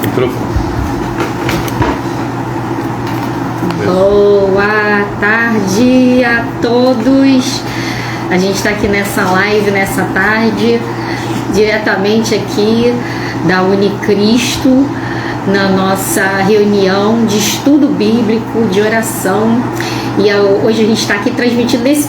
Microfone. Boa tarde a todos. A gente está aqui nessa live, nessa tarde, diretamente aqui da Unicristo, na nossa reunião de estudo bíblico, de oração. E hoje a gente está aqui transmitindo nesse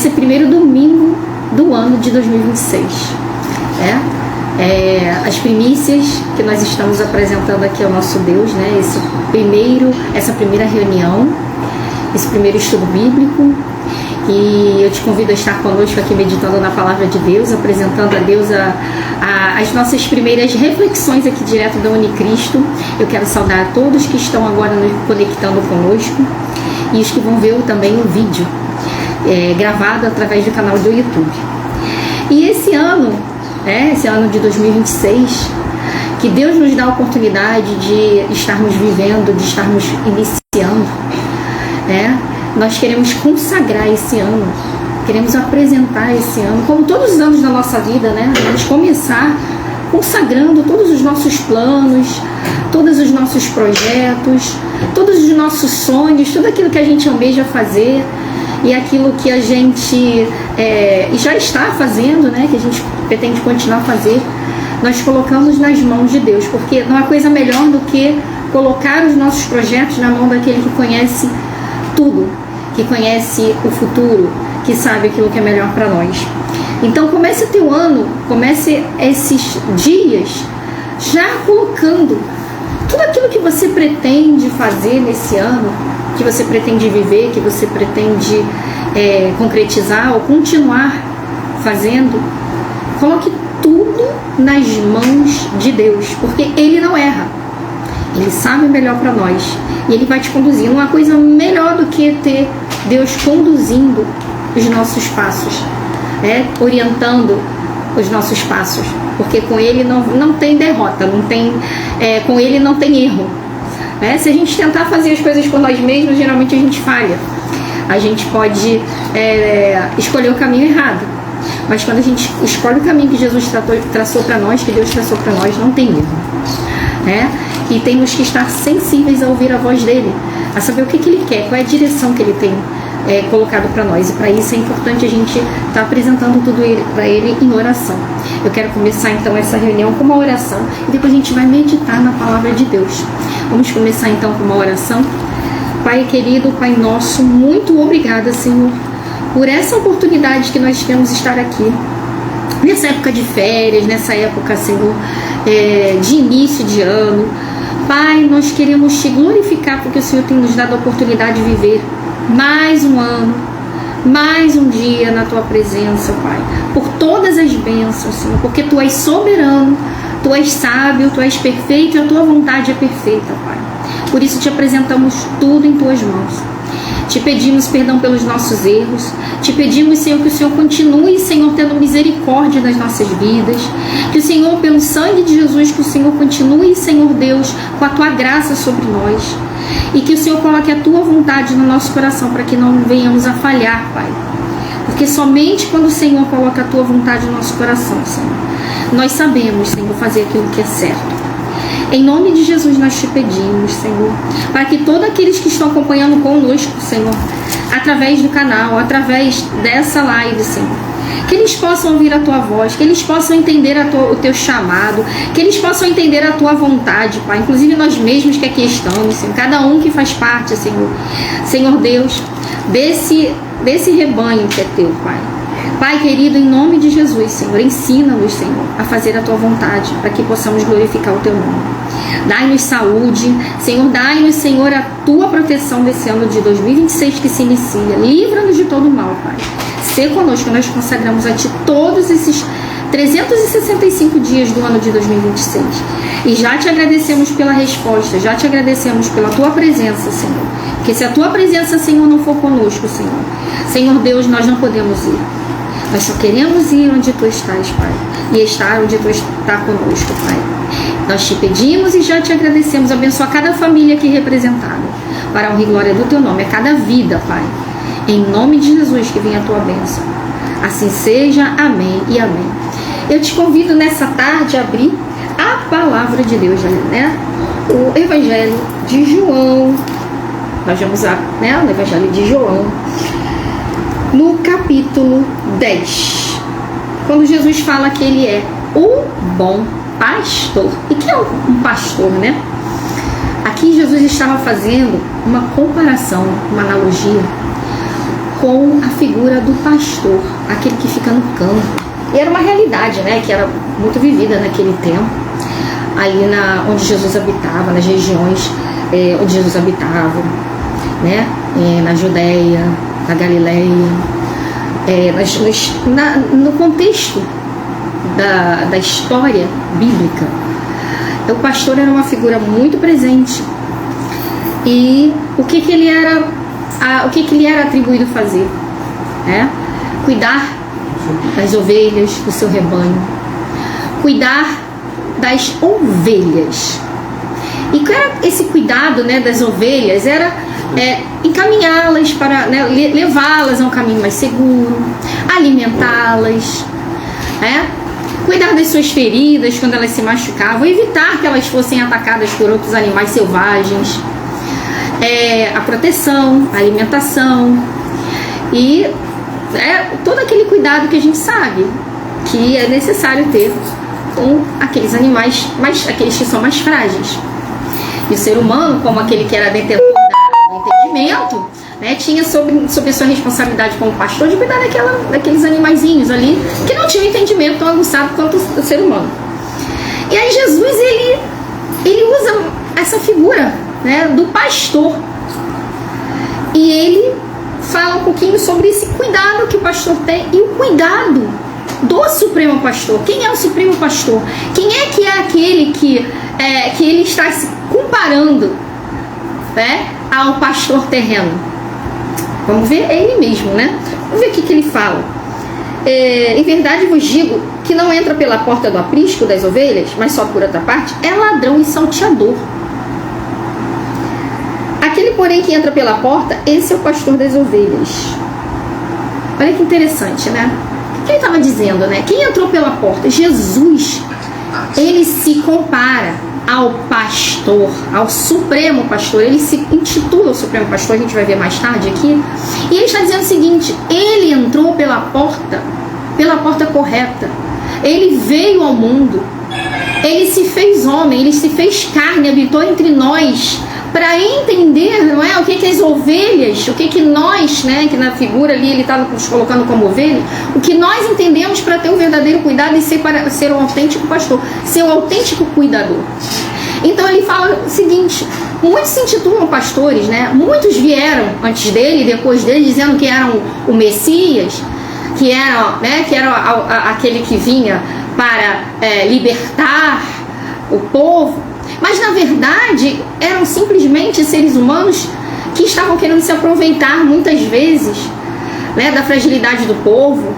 primeiro domingo do ano de 2026. As primícias que nós estamos apresentando aqui ao nosso Deus, né? Essa primeira reunião, esse primeiro estudo bíblico. E eu te convido a estar conosco aqui meditando na palavra de Deus, apresentando a Deus as nossas primeiras reflexões aqui direto da Unicristo. Eu quero saudar a todos que estão agora nos conectando conosco e os que vão ver também o vídeo gravado através do canal do YouTube. E esse ano de 2026, que Deus nos dá a oportunidade de estarmos vivendo, de estarmos iniciando, nós queremos consagrar esse ano, queremos apresentar esse ano, como todos os anos da nossa vida, vamos começar consagrando todos os nossos planos, todos os nossos projetos, todos os nossos sonhos, tudo aquilo que a gente almeja fazer e aquilo que a gente já está fazendo, que a gente pretende continuar a fazer, nós colocamos nas mãos de Deus, porque não há coisa melhor do que colocar os nossos projetos na mão daquele que conhece tudo, que conhece o futuro, que sabe aquilo que é melhor para nós. Então comece teu ano, comece esses dias já colocando tudo aquilo que você pretende fazer nesse ano, que você pretende viver, que você pretende concretizar ou continuar fazendo. Coloque tudo nas mãos de Deus, porque Ele não erra. Ele sabe o melhor para nós e Ele vai te conduzir. Não há coisa melhor do que ter Deus conduzindo os nossos passos, orientando os nossos passos, porque com Ele não tem derrota, com Ele não tem erro. Se a gente tentar fazer as coisas por nós mesmos, geralmente a gente falha. A gente pode escolher o caminho errado, mas quando a gente escolhe o caminho que Jesus traçou para nós, que Deus traçou para nós, não tem erro. E temos que estar sensíveis a ouvir a voz dele, a saber o que Ele quer, qual é a direção que Ele tem colocado para nós. E para isso é importante a gente estar apresentando tudo para Ele em oração. Eu quero começar então essa reunião com uma oração e depois a gente vai meditar na palavra de Deus. Vamos começar então com uma oração. Pai querido, Pai nosso, muito obrigada, Senhor, por essa oportunidade que nós temos de estar aqui nessa época de férias, nessa época, Senhor, de início de ano. Pai, nós queremos te glorificar porque o Senhor tem nos dado a oportunidade de viver mais um ano, mais um dia na Tua presença, Pai, por todas as bênçãos, Senhor, porque Tu és soberano, Tu és sábio, Tu és perfeito e a Tua vontade é perfeita, Pai. Por isso te apresentamos tudo em Tuas mãos. Te pedimos perdão pelos nossos erros. Te pedimos, Senhor, que o Senhor continue, Senhor, tendo misericórdia das nossas vidas. Que o Senhor, pelo sangue de Jesus, que o Senhor continue, Senhor Deus, com a Tua graça sobre nós. E que o Senhor coloque a Tua vontade no nosso coração para que não venhamos a falhar, Pai. Porque somente quando o Senhor coloca a Tua vontade no nosso coração, Senhor, nós sabemos, Senhor, fazer aquilo que é certo. Em nome de Jesus nós te pedimos, Senhor, para que todos aqueles que estão acompanhando conosco, Senhor, através do canal, através dessa live, Senhor, que eles possam ouvir a Tua voz, que eles possam entender o Teu chamado, que eles possam entender a Tua vontade, Pai, inclusive nós mesmos que aqui estamos, Senhor, cada um que faz parte, Senhor, Senhor Deus, desse rebanho que é Teu, Pai. Pai querido, em nome de Jesus, Senhor, ensina-nos, Senhor, a fazer a Tua vontade, para que possamos glorificar o Teu nome. Dai-nos saúde, Senhor, dai-nos, Senhor, a Tua proteção desse ano de 2026 que se inicia. Livra-nos de todo mal, Pai. Sê conosco, nós consagramos a Ti todos esses 365 dias do ano de 2026. E já Te agradecemos pela resposta, já Te agradecemos pela Tua presença, Senhor. Porque se a Tua presença, Senhor, não for conosco, Senhor Deus, nós não podemos ir. Nós só queremos ir onde Tu estás, Pai, e estar onde Tu está conosco, Pai. Nós Te pedimos e já Te agradecemos. Abençoa cada família aqui representada, para a honra e glória do Teu nome, a cada vida, Pai. Em nome de Jesus que venha a Tua bênção. Assim seja, amém e amém. Eu te convido nessa tarde a abrir a palavra palavra de Deus, né? O Evangelho de João, nós vamos lá, né? No Evangelho de João, no capítulo 10, quando Jesus fala que ele é o bom pastor. E que é um pastor, né? Aqui Jesus estava fazendo uma comparação, uma analogia com a figura do pastor, aquele que fica no campo. E era uma realidade, né, que era muito vivida naquele tempo, ali onde Jesus habitava, nas regiões onde Jesus habitava, né, na Judéia, na Galileia, no contexto da história bíblica. O pastor era uma figura muito presente. E o que ele era atribuído fazer? Cuidar das ovelhas do seu rebanho, cuidar das ovelhas. E esse cuidado, né, das ovelhas era encaminhá-las para, né, levá-las a um caminho mais seguro, alimentá-las, cuidar das suas feridas quando elas se machucavam, evitar que elas fossem atacadas por outros animais selvagens, a proteção, a alimentação e todo aquele cuidado que a gente sabe que é necessário ter com aqueles animais, aqueles que são mais frágeis. E o ser humano, como aquele que era detentor do entendimento, né, tinha sob a sua responsabilidade como pastor de cuidar daqueles animaizinhos ali que não tinham entendimento tão aguçado quanto o ser humano. E aí Jesus ele usa essa figura, né, do pastor, e ele fala um pouquinho sobre esse cuidado que o pastor tem e o cuidado do Supremo Pastor. Quem é o Supremo Pastor? Quem é aquele que ele está se comparando, né, ao pastor terreno? Vamos ver, é ele mesmo, né? Vamos ver o que ele fala. Em verdade vos digo que não entra pela porta do aprisco das ovelhas, mas só por outra parte, é ladrão e salteador. Aquele, porém, que entra pela porta, esse é o pastor das ovelhas. Olha que interessante, né? O que ele estava dizendo, né? Quem entrou pela porta? Jesus. Ele se compara ao pastor, ao Supremo Pastor. Ele se intitula o Supremo Pastor, a gente vai ver mais tarde aqui. E ele está dizendo o seguinte: ele entrou pela porta correta. Ele veio ao mundo. Ele se fez homem, ele se fez carne, habitou entre nós, para entender, não é, o que as ovelhas, o que nós, né, que na figura ali ele está nos colocando como ovelha, o que nós entendemos para ter o verdadeiro cuidado e ser um autêntico pastor, ser um autêntico cuidador. Então ele fala o seguinte: muitos se intitulam pastores, né? Muitos vieram antes dele e depois dele dizendo que eram o Messias, que era, né, que era aquele que vinha para libertar o povo. Mas na verdade eram simplesmente seres humanos que estavam querendo se aproveitar muitas vezes, né, da fragilidade do povo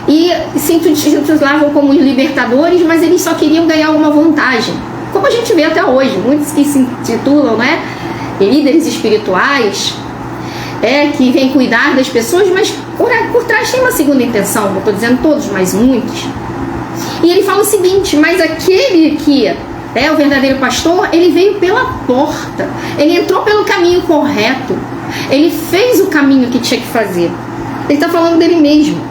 e se intitulavam como libertadores, mas eles só queriam ganhar alguma vantagem, como a gente vê até hoje. Muitos que se intitulam, né, líderes espirituais, que vêm cuidar das pessoas, mas por trás tem uma segunda intenção. Não estou dizendo todos, mas muitos. E ele fala o seguinte: mas aquele que é o verdadeiro pastor, ele veio pela porta, ele entrou pelo caminho correto, ele fez o caminho que tinha que fazer. Ele está falando dele mesmo.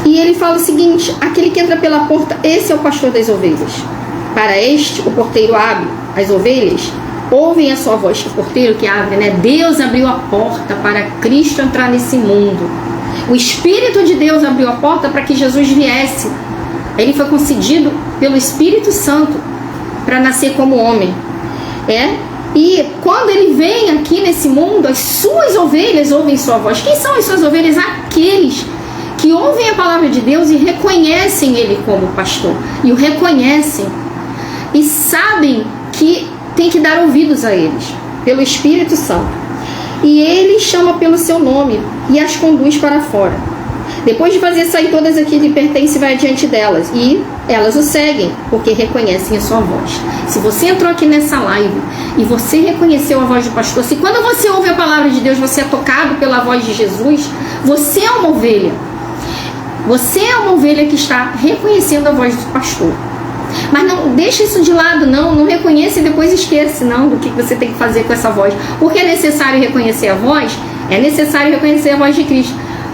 E ele fala o seguinte: aquele que entra pela porta, esse é o pastor das ovelhas. Para este, o porteiro abre, as ovelhas ouvem a sua voz. O porteiro que abre, né? Deus abriu a porta para Cristo entrar nesse mundo. O Espírito de Deus abriu a porta para que Jesus viesse. Ele foi concedido pelo Espírito Santo para nascer como homem. E quando ele vem aqui nesse mundo, as suas ovelhas ouvem sua voz. Quem são as suas ovelhas? Aqueles que ouvem a palavra de Deus e reconhecem ele como pastor. E o reconhecem e sabem que tem que dar ouvidos a eles, pelo Espírito Santo. E ele chama pelo seu nome e as conduz para fora. Depois de fazer sair todas aqui que lhe pertencem, vai adiante delas. E elas o seguem, porque reconhecem a sua voz. Se você entrou aqui nessa live e você reconheceu a voz do pastor, se quando você ouve a palavra de Deus, você é tocado pela voz de Jesus, você é uma ovelha. Você é uma ovelha que está reconhecendo a voz do pastor. Mas não deixa isso de lado, não reconheça e depois esqueça, não, do que você tem que fazer com essa voz. Porque é necessário reconhecer a voz? É necessário reconhecer a voz de Cristo.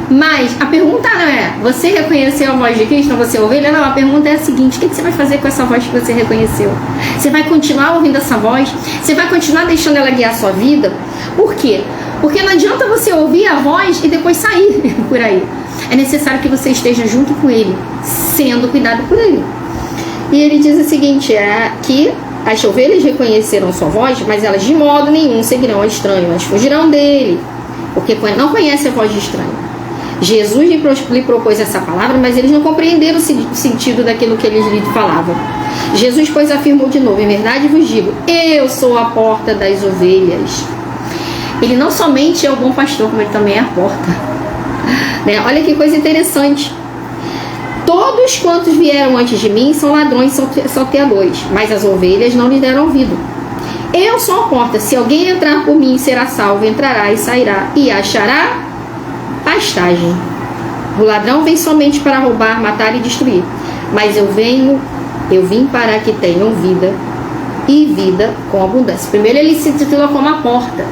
Mas a pergunta não é, você reconheceu a voz de Cristo, você é ovelha? Não, a pergunta é a seguinte, o que você vai fazer com essa voz que você reconheceu? Você vai continuar ouvindo essa voz? Você vai continuar deixando ela guiar a sua vida? Por quê? Porque não adianta você ouvir a voz e depois sair por aí. É necessário que você esteja junto com Ele, sendo cuidado por Ele. E ele diz o seguinte, que as ovelhas reconheceram sua voz, mas elas de modo nenhum seguirão a estranho, mas fugirão dele, porque não conhece a voz de estranho. Jesus lhe propôs essa palavra, mas eles não compreenderam o sentido daquilo que ele lhe falava. Jesus, pois, afirmou de novo, em verdade vos digo, eu sou a porta das ovelhas. Ele não somente é o bom pastor, como ele também é a porta. Né? Olha que coisa interessante. Todos quantos vieram antes de mim são ladrões e salteadores, mas as ovelhas não lhes deram ouvido. Eu sou a porta, se alguém entrar por mim será salvo, entrará e sairá e achará pastagem. O ladrão vem somente para roubar, matar e destruir, mas eu vim para que tenham vida e vida com abundância. Primeiro ele se titula como a porta,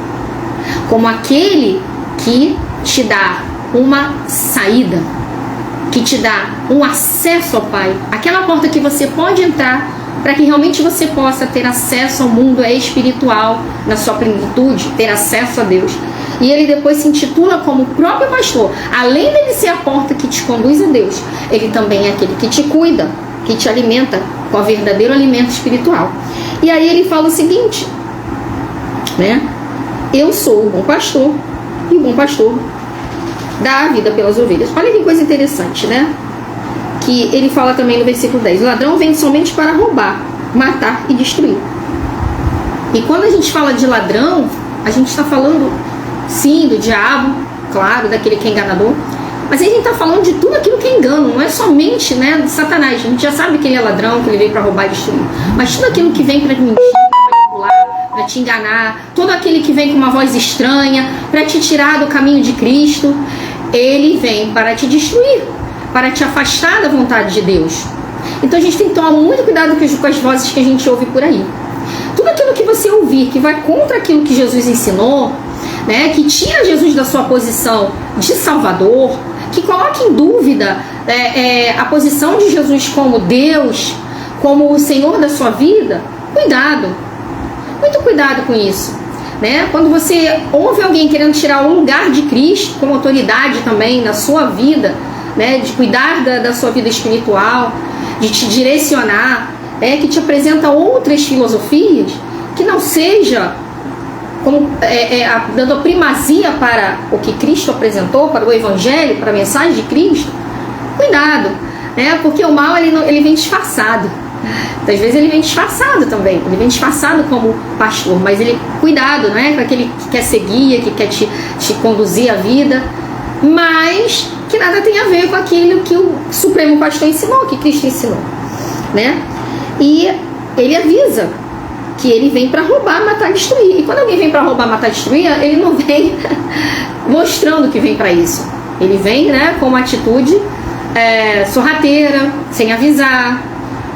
como aquele que te dá uma saída, que te dá um acesso ao Pai, aquela porta que você pode entrar para que realmente você possa ter acesso ao mundo espiritual na sua plenitude, ter acesso a Deus. E ele depois se intitula como o próprio pastor. Além dele ser a porta que te conduz a Deus, ele também é aquele que te cuida, que te alimenta com o verdadeiro alimento espiritual. E aí ele fala o seguinte, né? Eu sou o bom pastor, e o bom pastor dá a vida pelas ovelhas. Olha que coisa interessante, né? Que ele fala também no versículo 10, o ladrão vem somente para roubar, matar e destruir. E quando a gente fala de ladrão, a gente está falando, sim, do diabo, claro, daquele que é enganador, mas a gente está falando de tudo aquilo que é engano, não é somente, né, de Satanás. A gente já sabe que ele é ladrão, que ele veio para roubar e destruir, mas tudo aquilo que vem para mentir, para manipular, para te enganar, todo aquele que vem com uma voz estranha, para te tirar do caminho de Cristo, ele vem para te destruir, para te afastar da vontade de Deus. Então a gente tem que tomar muito cuidado com as vozes que a gente ouve por aí. Tudo aquilo que você ouvir que vai contra aquilo que Jesus ensinou, né, que tira Jesus da sua posição de Salvador, que coloca em dúvida a posição de Jesus como Deus, como o Senhor da sua vida, cuidado, muito cuidado com isso. Né? Quando você ouve alguém querendo tirar um lugar de Cristo, como autoridade também na sua vida, né, de cuidar da sua vida espiritual, de te direcionar, que te apresenta outras filosofias, que não seja como, dando primazia para o que Cristo apresentou, para o Evangelho, para a mensagem de Cristo, cuidado, né? Porque o mal ele vem disfarçado. Às vezes ele vem disfarçado também, ele vem disfarçado como pastor, mas ele, cuidado, né, com aquele que quer ser guia, que quer te conduzir a vida, mas que nada tem a ver com aquilo que o Supremo Pastor ensinou, que Cristo ensinou, né? E ele avisa que ele vem para roubar, matar e destruir. E quando alguém vem para roubar, matar e destruir, ele não vem mostrando que vem para isso. Ele vem, né, com uma atitude sorrateira, sem avisar,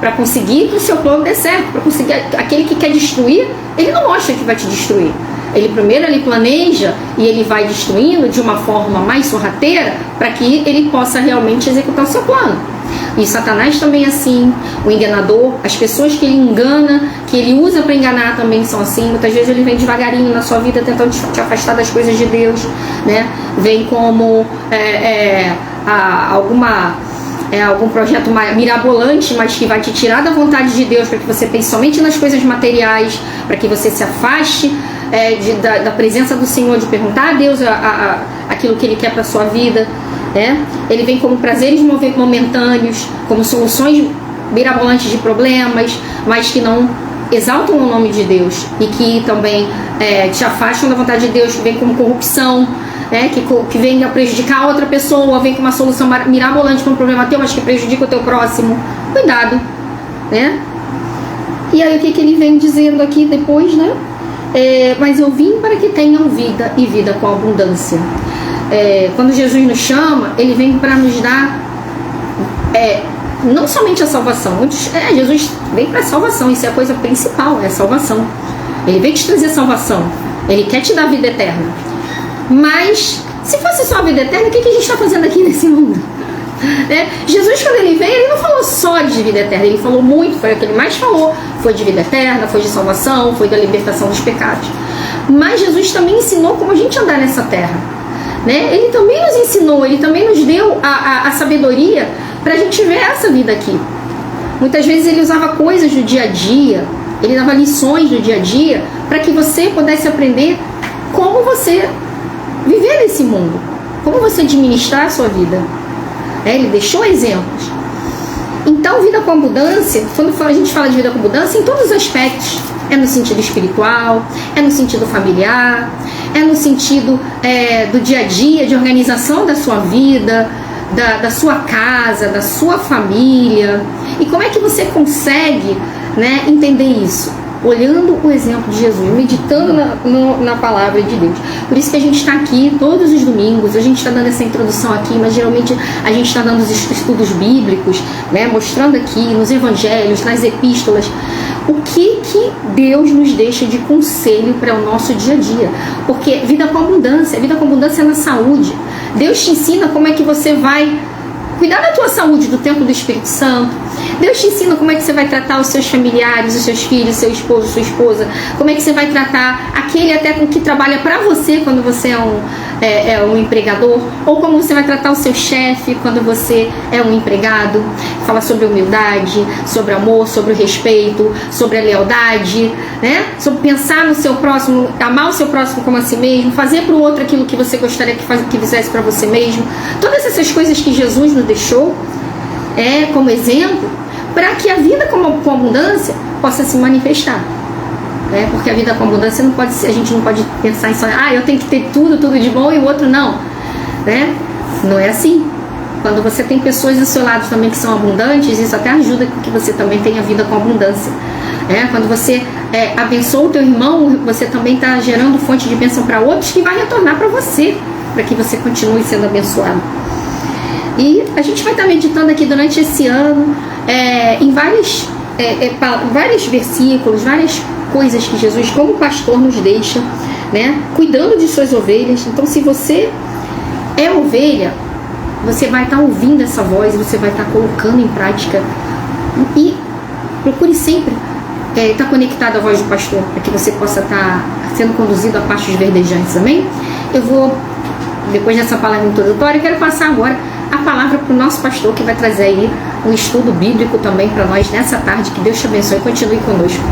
para conseguir que o seu plano dê certo, para conseguir aquele que quer destruir, ele não mostra que vai te destruir. Ele primeiro ele planeja e ele vai destruindo de uma forma mais sorrateira para que ele possa realmente executar o seu plano. E Satanás também é assim, o enganador, as pessoas que ele engana, que ele usa para enganar também são assim. Muitas vezes ele vem devagarinho na sua vida tentando te afastar das coisas de Deus, né? Vem como algum projeto mirabolante, mas que vai te tirar da vontade de Deus, para que você pense somente nas coisas materiais, para que você se afaste da presença do Senhor, de perguntar a Deus aquilo que Ele quer para a sua vida, né? Ele vem como prazeres momentâneos, como soluções mirabolantes de problemas, mas que não exaltam o nome de Deus e que também te afastam da vontade de Deus, que vem como corrupção, né? Que vem a prejudicar a outra pessoa, vem com uma solução mirabolante para um problema teu, mas que prejudica o teu próximo. Cuidado, né? E aí o que ele vem dizendo aqui depois, né? Mas eu vim para que tenham vida e vida com abundância. Quando Jesus nos chama, ele vem para nos dar não somente a salvação. Jesus veio para a salvação, isso é a coisa principal, é a salvação. Ele veio te trazer salvação, ele quer te dar vida eterna. Mas, se fosse só a vida eterna, o que a gente está fazendo aqui nesse mundo? Jesus, quando ele veio, ele não falou só de vida eterna, ele falou muito, foi o que ele mais falou, foi de vida eterna, foi de salvação, foi da libertação dos pecados. Mas Jesus também ensinou como a gente andar nessa terra, Ele também nos ensinou, ele também nos deu a sabedoria para a gente ver essa vida aqui. Muitas vezes ele usava coisas do dia a dia, ele dava lições do dia a dia para que você pudesse aprender como você viver nesse mundo, como você administrar a sua vida. Ele deixou exemplos. Então, vida com abundância, quando a gente fala de vida com abundância, em todos os aspectos. É no sentido espiritual, é no sentido familiar, é no sentido do dia a dia, de organização da sua vida, da sua casa, da sua família. E como é que você consegue, entender isso? Olhando o exemplo de Jesus, meditando na palavra de Deus. Por isso que a gente está aqui todos os domingos, a gente está dando essa introdução aqui, mas geralmente a gente está dando os estudos bíblicos, mostrando aqui nos evangelhos, nas epístolas, o que Deus nos deixa de conselho para o nosso dia a dia. Porque vida com abundância é na saúde. Deus te ensina como é que você vai cuidar da tua saúde, do templo do Espírito Santo. Deus te ensina como é que você vai tratar os seus familiares, os seus filhos, seu esposo, sua esposa. Como é que você vai tratar aquele até com que trabalha para você quando você é um empregador. Ou como você vai tratar o seu chefe quando você é um empregado. Fala sobre humildade, sobre amor, sobre o respeito, sobre a lealdade, sobre pensar no seu próximo, amar o seu próximo como a si mesmo, fazer para o outro aquilo que você gostaria que fizesse para você mesmo. Todas essas coisas que Jesus nos deixou como exemplo para que a vida com abundância possa se manifestar. Porque a vida com abundância a gente não pode pensar em só, eu tenho que ter tudo de bom e o outro não. Não é assim. Quando você tem pessoas do seu lado também que são abundantes, isso até ajuda que você também tenha vida com abundância. Quando você abençoa o teu irmão, você também está gerando fonte de bênção para outros que vai retornar para você, para que você continue sendo abençoado. E a gente vai estar meditando aqui durante esse ano em vários versículos, várias coisas que Jesus, como pastor, nos deixa, cuidando de suas ovelhas. Então, se você é ovelha, você vai estar ouvindo essa voz, você vai estar colocando em prática. E procure sempre estar conectado à voz do pastor, para que você possa estar sendo conduzido a pastos verdejantes, amém? Eu vou, depois dessa palavra introdutória, quero passar agora a palavra para o nosso pastor, que vai trazer aí um estudo bíblico também para nós nessa tarde. Que Deus te abençoe e continue conosco.